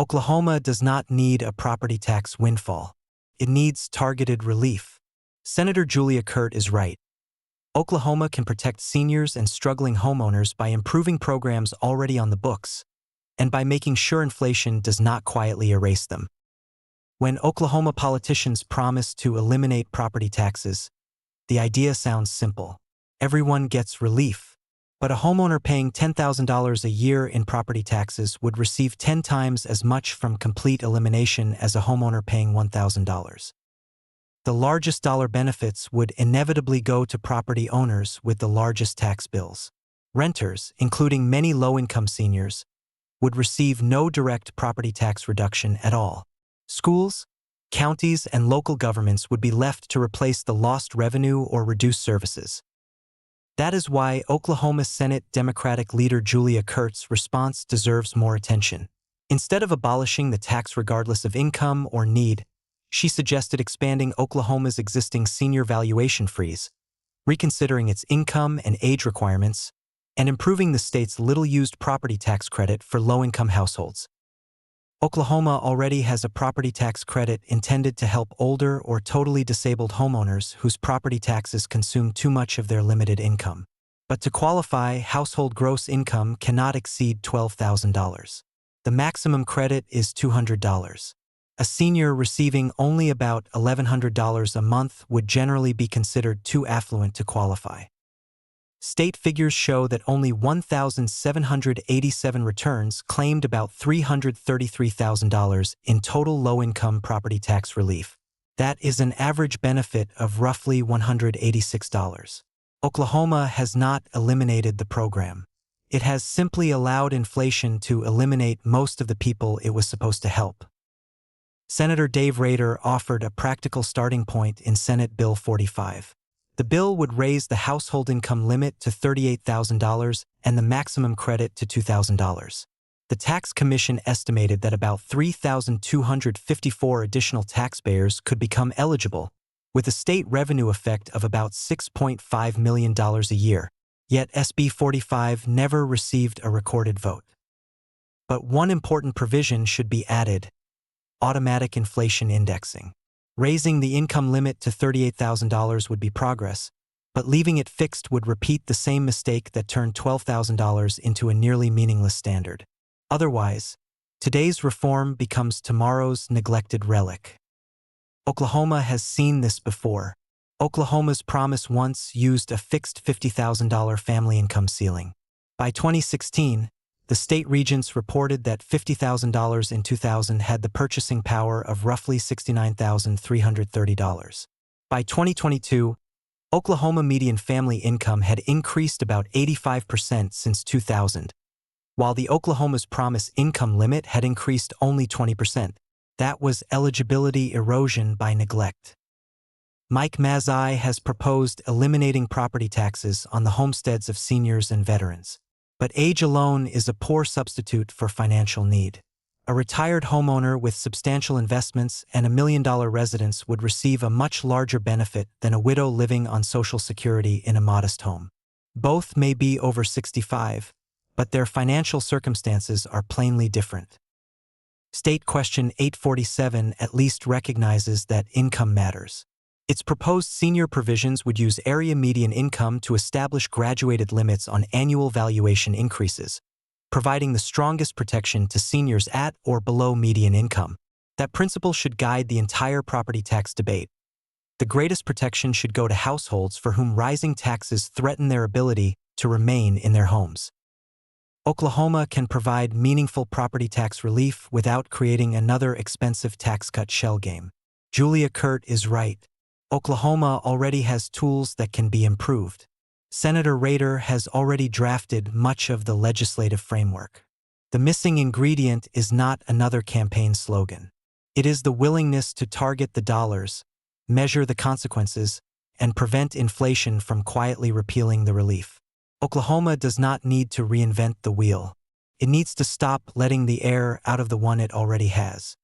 Oklahoma does not need a property tax windfall. It needs targeted relief. Senator Julia Kirt is right. Oklahoma can protect seniors and struggling homeowners by improving programs already on the books, and by making sure inflation does not quietly erase them. When Oklahoma politicians promise to eliminate property taxes, the idea sounds simple. Everyone gets relief. But a homeowner paying $10,000 a year in property taxes would receive 10 times as much from complete elimination as a homeowner paying $1,000. The largest dollar benefits would inevitably go to property owners with the largest tax bills. Renters, including many low-income seniors, would receive no direct property tax reduction at all. Schools, counties, and local governments would be left to replace the lost revenue or reduce services. That is why Oklahoma Senate Democratic leader Julia Kirt's response deserves more attention. Instead of abolishing the tax regardless of income or need, she suggested expanding Oklahoma's existing senior valuation freeze, reconsidering its income and age requirements, and improving the state's little-used property tax credit for low-income households. Oklahoma already has a property tax credit intended to help older or totally disabled homeowners whose property taxes consume too much of their limited income. But to qualify, household gross income cannot exceed $12,000. The maximum credit is $200. A senior receiving only about $1,100 a month would generally be considered too affluent to qualify. State figures show that only 1,787 returns claimed about $333,000 in total low-income property tax relief. That is an average benefit of roughly $186. Oklahoma has not eliminated the program. It has simply allowed inflation to eliminate most of the people it was supposed to help. Senator Dave Rader offered a practical starting point in Senate Bill 45. The bill would raise the household income limit to $38,000 and the maximum credit to $2,000. The Tax Commission estimated that about 3,254 additional taxpayers could become eligible, with a state revenue effect of about $6.5 million a year. Yet SB 45 never received a recorded vote. But one important provision should be added: automatic inflation indexing. Raising the income limit to $38,000 would be progress, but leaving it fixed would repeat the same mistake that turned $12,000 into a nearly meaningless standard. Otherwise, today's reform becomes tomorrow's neglected relic. Oklahoma has seen this before. Oklahoma's promise once used a fixed $50,000 family income ceiling. By 2016, the state regents reported that $50,000 in 2000 had the purchasing power of roughly $69,330. By 2022, Oklahoma median family income had increased about 85% since 2000, while the Oklahoma's promise income limit had increased only 20%. That was eligibility erosion by neglect. Mike Mazzei has proposed eliminating property taxes on the homesteads of seniors and veterans. But age alone is a poor substitute for financial need. A retired homeowner with substantial investments and $1 million residence would receive a much larger benefit than a widow living on Social Security in a modest home. Both may be over 65, but their financial circumstances are plainly different. State Question 847 at least recognizes that income matters. Its proposed senior provisions would use area median income to establish graduated limits on annual valuation increases, providing the strongest protection to seniors at or below median income. That principle should guide the entire property tax debate. The greatest protection should go to households for whom rising taxes threaten their ability to remain in their homes. Oklahoma can provide meaningful property tax relief without creating another expensive tax cut shell game. Julia Kirt is right. Oklahoma already has tools that can be improved. Senator Rader has already drafted much of the legislative framework. The missing ingredient is not another campaign slogan. It is the willingness to target the dollars, measure the consequences, and prevent inflation from quietly repealing the relief. Oklahoma does not need to reinvent the wheel. It needs to stop letting the air out of the one it already has.